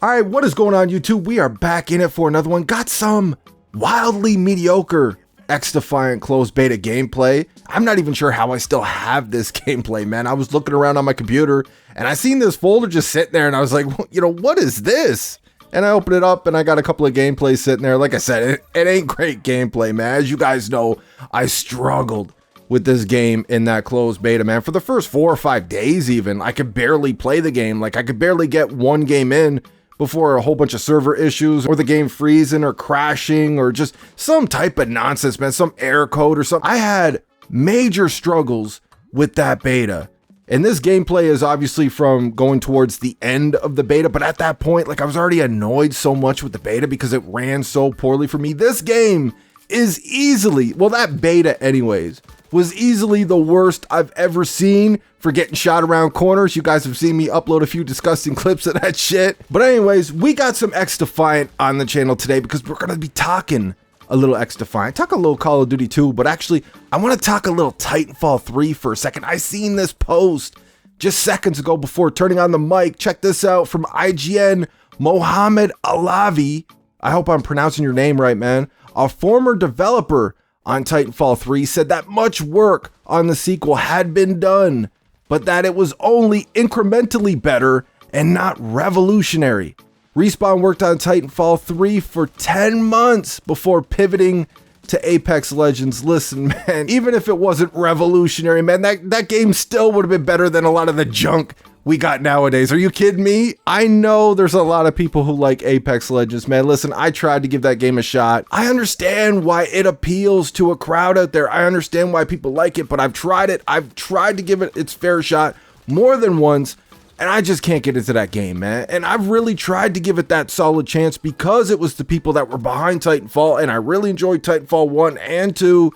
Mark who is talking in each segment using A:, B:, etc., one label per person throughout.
A: All right, what is going on, YouTube? We are back in it for another one. Got some wildly mediocre XDefiant closed beta gameplay. I'm not even sure how I still have this gameplay, man. I was looking around on my computer and I seen this folder just sitting there and I was like, you know, what is this? And I opened it up and I got a couple of gameplays sitting there. Like I said, it ain't great gameplay, man. As you guys know, I struggled with this game in that closed beta, man. For the first 4 or 5 days even, I could barely play the game. Like I could barely get one game in before a whole bunch of server issues or the game freezing or crashing or just some type of nonsense, man, some error code or something. I had major struggles with that beta. And this gameplay is obviously from going towards the end of the beta, but at that point, like I was already annoyed so much with the beta because it ran so poorly for me. This game is easily, well, that beta anyways, was easily the worst I've ever seen for getting shot around corners. You guys have seen me upload a few disgusting clips of that shit. But anyways, we got some XDefiant on the channel today because we're going to be talking a little XDefiant, talk a little Call of Duty 2, but actually I want to talk a little Titanfall 3 for a second. I seen this post just seconds ago before turning on the mic. Check this out from IGN, Mohammed Alavi. I hope I'm pronouncing your name right, man. A former developer on Titanfall 3 said that much work on the sequel had been done, but that it was only incrementally better and not revolutionary. Respawn worked on Titanfall 3 for 10 months before pivoting to Apex Legends. Listen, man, even if it wasn't revolutionary, man, that game still would have been better than a lot of the junk we got nowadays. Are you kidding me? I know there's a lot of people who like Apex Legends, man. Listen, I tried to give that game a shot. I understand why it appeals to a crowd out there. I understand why people like it, but I've tried it. I've tried to give it its fair shot more than once, and I just can't get into that game, man. And I've really tried to give it that solid chance because it was the people that were behind Titanfall, and I really enjoyed Titanfall 1 and 2,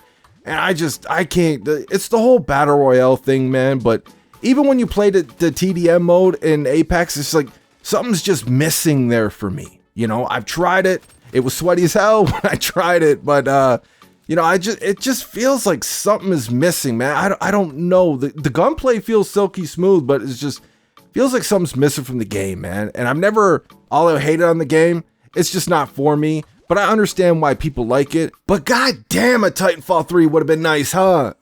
A: and I can't. It's the whole Battle Royale thing, man, but even when you played the TDM mode in Apex, it's like something's just missing there for me. You know, I've tried it. It was sweaty as hell when I tried it, but you know, it just feels like something is missing, man. I don't know. The gunplay feels silky smooth, but it's just feels like something's missing from the game, man. And I've never all I hated on the game. It's just not for me. But I understand why people like it. But goddamn, a Titanfall 3 would have been nice, huh?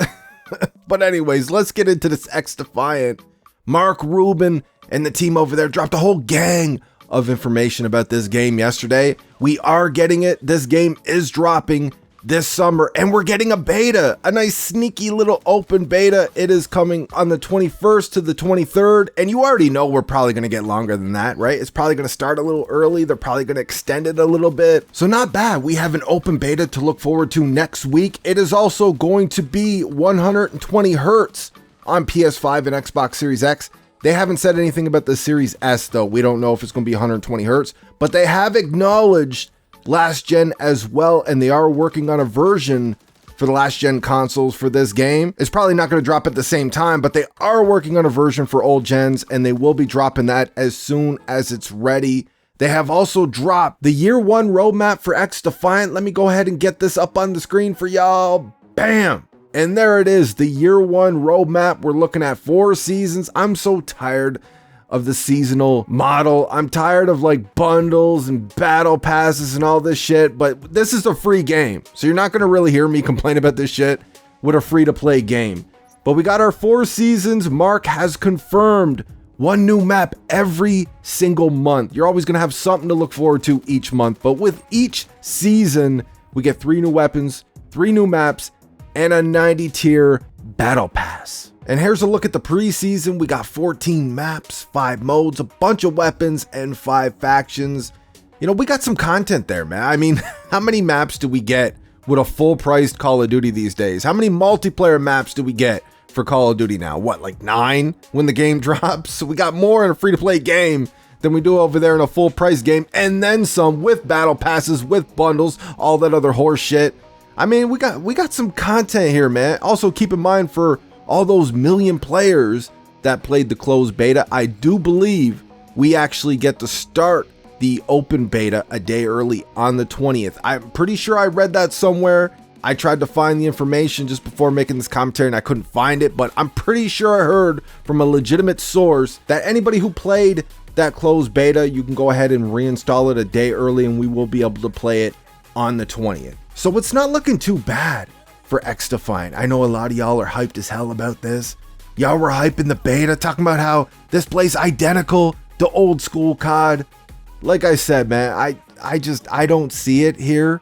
A: But anyways, let's get into this XDefiant. Mark Rubin and the team over there dropped a whole gang of information about this game yesterday. We are getting it. This game is dropping this summer, and we're getting a beta, a nice sneaky little open beta. It is coming on the 21st to the 23rd, and you already know we're probably going to get longer than that, right? It's probably going to start a little early. They're probably going to extend it a little bit. So not bad. We have an open beta to look forward to next week. It is also going to be 120 hertz on PS5 and Xbox Series X. They haven't said anything about the Series S, though. We don't know if it's going to be 120 hertz, but they have acknowledged last gen as well, and they are working on a version for the last gen consoles for this game. It's probably not going to drop at the same time, but they are working on a version for old gens, and they will be dropping that as soon as it's ready. They have also dropped the year one roadmap for XDefiant. Let me go ahead and get this up on the screen for y'all. Bam! And there it is, the year one roadmap. We're looking at 4 seasons. I'm so tired of the seasonal model. I'm tired of like bundles and battle passes and all this shit, but this is a free game. So you're not gonna really hear me complain about this shit with a free to play game. But we got our 4 seasons. Mark has confirmed 1 new map every single month. You're always gonna have something to look forward to each month, but with each season, we get 3 new weapons, 3 new maps, and a 90 tier battle pass. And here's a look at the preseason. We got 14 maps, 5 modes, a bunch of weapons, and 5 factions. You know, we got some content there, man. I mean, how many maps do we get with a full-priced Call of Duty these days? How many multiplayer maps do we get for Call of Duty now? What, like 9 when the game drops? So we got more in a free-to-play game than we do over there in a full-price game, and then some with battle passes, with bundles, all that other horse shit. I mean, we got some content here, man. Also, keep in mind for all those million players that played the closed beta, I do believe we actually get to start the open beta a day early on the 20th. I'm pretty sure I read that somewhere. I tried to find the information just before making this commentary and I couldn't find it, but I'm pretty sure I heard from a legitimate source that anybody who played that closed beta, you can go ahead and reinstall it a day early and we will be able to play it on the 20th. So it's not looking too bad for XDefiant. I know a lot of y'all are hyped as hell about this. Y'all were hyping the beta, talking about how this plays identical to old school COD. Like I said, man, I don't see it here.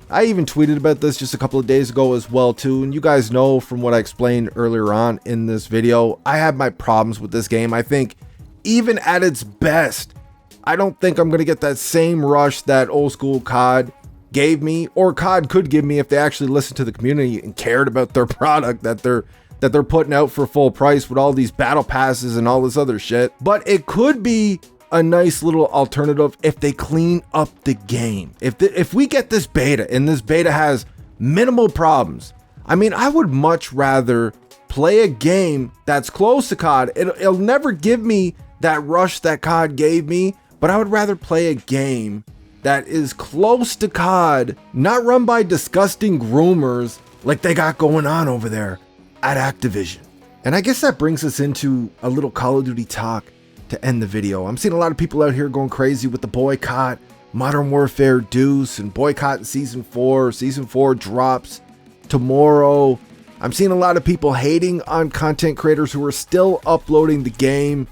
A: I even tweeted about this just a couple of days ago as well too, and you guys know from what I explained earlier on in this video, I have my problems with this game. I think even at its best, I don't think I'm going to get that same rush that old school COD gave me, or COD could give me if they actually listened to the community and cared about their product that they're putting out for full price with all these battle passes and all this other shit. But it could be a nice little alternative if they clean up the game. If we get this beta and this beta has minimal problems, I mean, I would much rather play a game that's close to COD. It'll never give me that rush that COD gave me, but I would rather play a game that is close to COD, not run by disgusting groomers like they got going on over there at Activision. And I guess that brings us into a little Call of Duty talk to end the video. I'm seeing a lot of people out here going crazy with the Boycott, Modern Warfare Deuce, and Boycott Season 4. Season 4 drops tomorrow. I'm seeing a lot of people hating on content creators who are still uploading the game.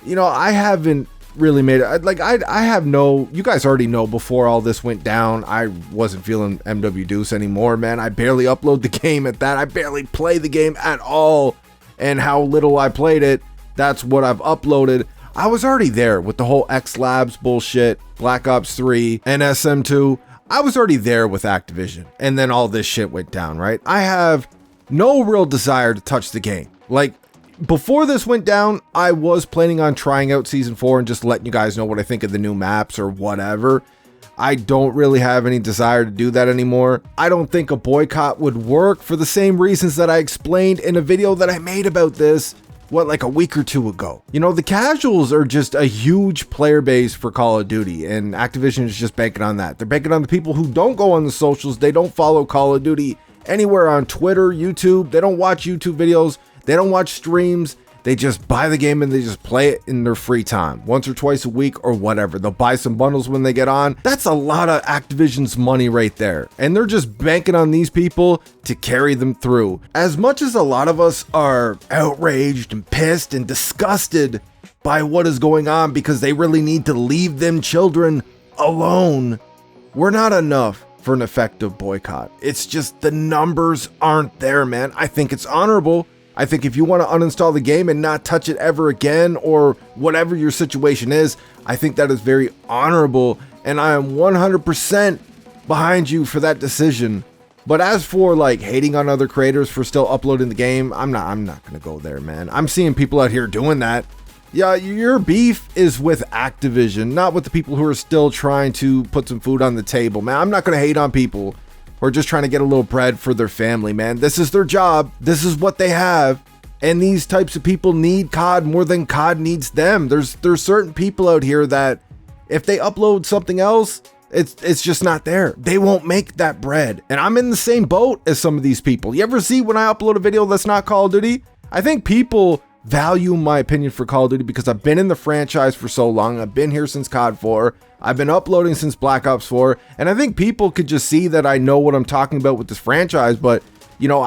A: You know, I haven't really made it. Like, I have no, you guys already know before all this went down, I wasn't feeling MW Deuce anymore, man. I barely upload the game at that. I barely play the game at all. And how little I played it, that's what I've uploaded. I was already there with the whole X Labs bullshit, Black Ops 3, and SM2. I was already there with Activision. And then all this shit went down, right? I have no real desire to touch the game. Like, before this went down, I was planning on trying out Season 4 and just letting you guys know what I think of the new maps or whatever. I don't really have any desire to do that anymore. I don't think a boycott would work for the same reasons that I explained in a video that I made about this, like a week or two ago. You know, the casuals are just a huge player base for Call of Duty, and Activision is just banking on that. They're banking on the people who don't go on the socials. They don't follow Call of Duty anywhere on Twitter, YouTube. They don't watch YouTube videos. They don't watch streams. They just buy the game and they just play it in their free time, once or twice a week or whatever. They'll buy some bundles when they get on. That's a lot of Activision's money right there. And they're just banking on these people to carry them through. As much as a lot of us are outraged and pissed and disgusted by what is going on because they really need to leave them children alone, we're not enough for an effective boycott. It's just the numbers aren't there, man. I think it's honorable. I think if you want to uninstall the game and not touch it ever again, or whatever your situation is, I think that is very honorable, and I am 100% behind you for that decision. But as for like hating on other creators for still uploading the game, I'm not gonna go there, man. I'm seeing people out here doing that. Yeah, your beef is with Activision, not with the people who are still trying to put some food on the table, man. I'm not gonna hate on people or just trying to get a little bread for their family, man. This is their job. This is what they have. And these types of people need COD more than COD needs them. There's certain people out here that if they upload something else, it's just not there. They won't make that bread. And I'm in the same boat as some of these people. You ever see when I upload a video that's not Call of Duty? I think people value my opinion for Call of Duty because I've been in the franchise for so long. I've been here since COD 4. I've been uploading since Black Ops 4, and I think people could just see that I know what I'm talking about with this franchise, but you know,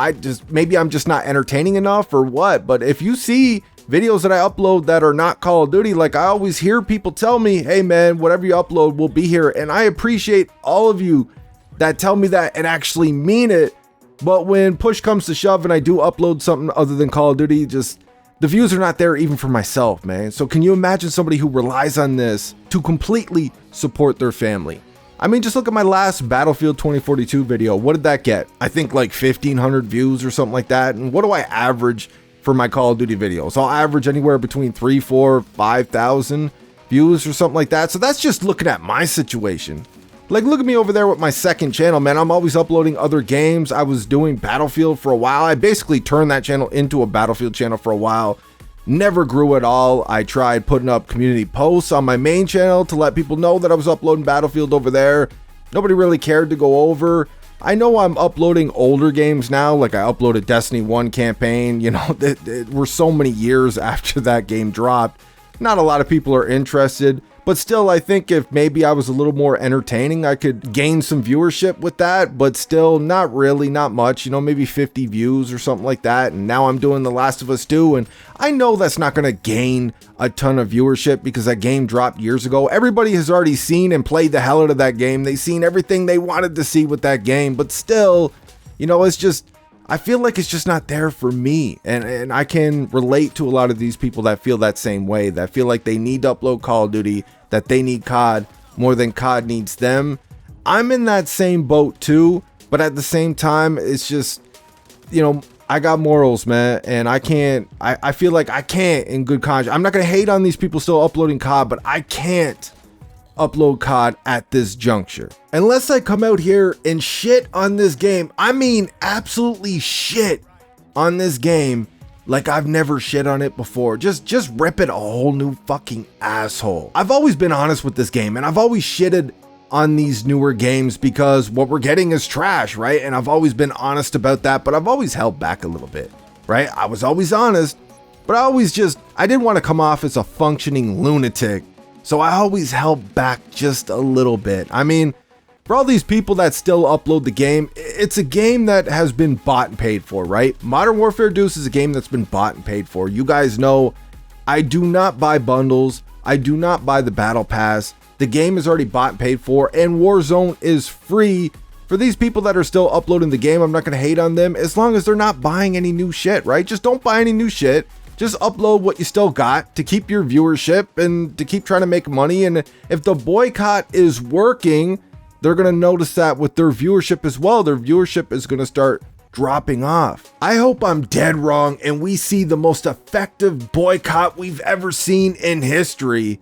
A: maybe I'm just not entertaining enough or what. But if you see videos that I upload that are not Call of Duty, like I always hear people tell me, hey man, whatever you upload will be here. And I appreciate all of you that tell me that and actually mean it. But when push comes to shove and I do upload something other than Call of Duty, just the views are not there even for myself, man. So can you imagine somebody who relies on this to completely support their family? I mean, just look at my last Battlefield 2042 video. What did that get? I think like 1,500 views or something like that. And what do I average for my Call of Duty videos? I'll average anywhere between 3,000, 4,000, 5,000 views or something like that. So that's just looking at my situation. Like, look at me over there with my second channel, man. I'm always uploading other games. I was doing Battlefield for a while. I basically turned that channel into a Battlefield channel for a while. Never grew at all. I tried putting up community posts on my main channel to let people know that I was uploading Battlefield over there. Nobody really cared to go over. I know I'm uploading older games now, like I uploaded Destiny 1 campaign. You know, we're so many years after that game dropped. not a lot of people are interested. But still, I think if maybe I was a little more entertaining, I could gain some viewership with that, but still not really, not much, you know, maybe 50 views or something like that. And now I'm doing The Last of Us 2, and I know that's not going to gain a ton of viewership because that game dropped years ago. Everybody has already seen and played the hell out of that game. They've seen everything they wanted to see with that game, but still, you know, it's just, I feel like it's just not there for me. And I can relate to a lot of these people that feel that same way, that feel like they need to upload Call of Duty, that they need COD more than COD needs them. I'm in that same boat too, but at the same time, it's just, you know, I got morals, man, and I feel like I can't in good conscience. I'm not going to hate on these people still uploading COD, but I can't upload COD at this juncture. Unless I come out here and shit on this game, I mean absolutely shit on this game like I've never shit on it before. Just rip it a whole new fucking asshole. I've always been honest with this game, and I've always shitted on these newer games because what we're getting is trash, right? And I've always been honest about that, but I've always held back a little bit, right? I was always honest, but I didn't want to come off as a functioning lunatic. So I always held back just a little bit. I mean, for all these people that still upload the game, it's a game that has been bought and paid for, right? Modern Warfare Deuce is a game that's been bought and paid for. You guys know I do not buy bundles. I do not buy the battle pass. The game is already bought and paid for, and Warzone is free. For these people that are still uploading the game, I'm not going to hate on them as long as they're not buying any new shit, right? Just don't buy any new shit. Just upload what you still got to keep your viewership and to keep trying to make money. And if the boycott is working, they're going to notice that with their viewership as well. Their viewership is going to start dropping off. I hope I'm dead wrong and we see the most effective boycott we've ever seen in history.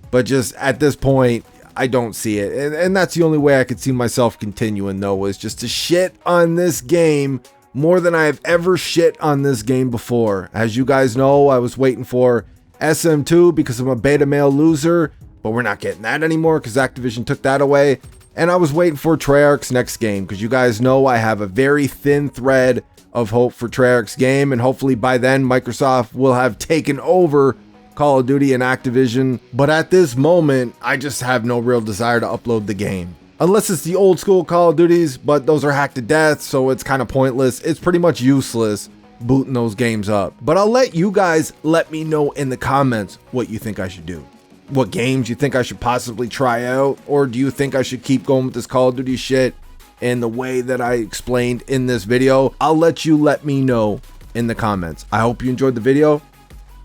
A: But just at this point, I don't see it. And that's the only way I could see myself continuing, though, is just to shit on this game more than I have ever shit on this game before. As you guys know, I was waiting for SM2 because I'm a beta male loser, but we're not getting that anymore because Activision took that away. And I was waiting for Treyarch's next game because you guys know I have a very thin thread of hope for Treyarch's game, and hopefully by then Microsoft will have taken over Call of Duty and Activision. But at this moment, I just have no real desire to upload the game. Unless it's the old school Call of Duties, but those are hacked to death, so it's kind of pointless. It's pretty much useless booting those games up. But I'll let you guys let me know in the comments what you think I should do. What games you think I should possibly try out, or do you think I should keep going with this Call of Duty shit in the way that I explained in this video? I'll let you let me know in the comments. I hope you enjoyed the video.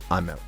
A: I'm out.